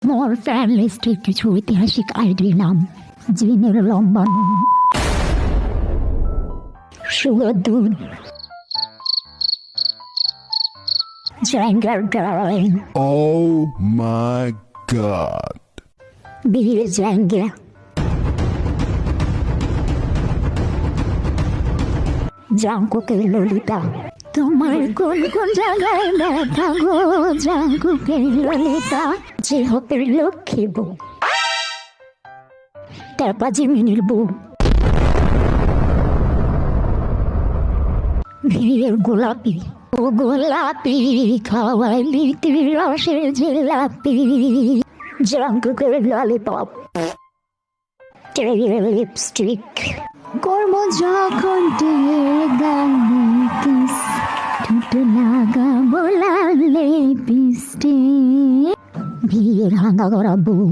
মোর fan লিস্টের কিছু ঐতিহাসিক আইডির নাম: জিনের লম্বা নুন, সুগার দুধ, জাঙ্গার ডার্লিং, Oh my god. বীর জাঙ্গা, জাঙ্কুকের ললিতা। তোমার কোন কোন জায়গায় ব্যথা গো জাঙ্কুকের ললিতা? যে হপের লক্ষ্মী বউ, তার পাঁচি মিনির বউ, ভিড়ের গোলাপি। ও গোলাপি খাওয়াইলি তুই রসের জিলাপি, জাঙ্কুকের ললিপপ, টেরির লিপস্টিক। কর্ম যখন টের গালি কিস, ঠুটো লাগা বোলালে পিস্টে, ভিড়ের হাঙ্গা করা বউ,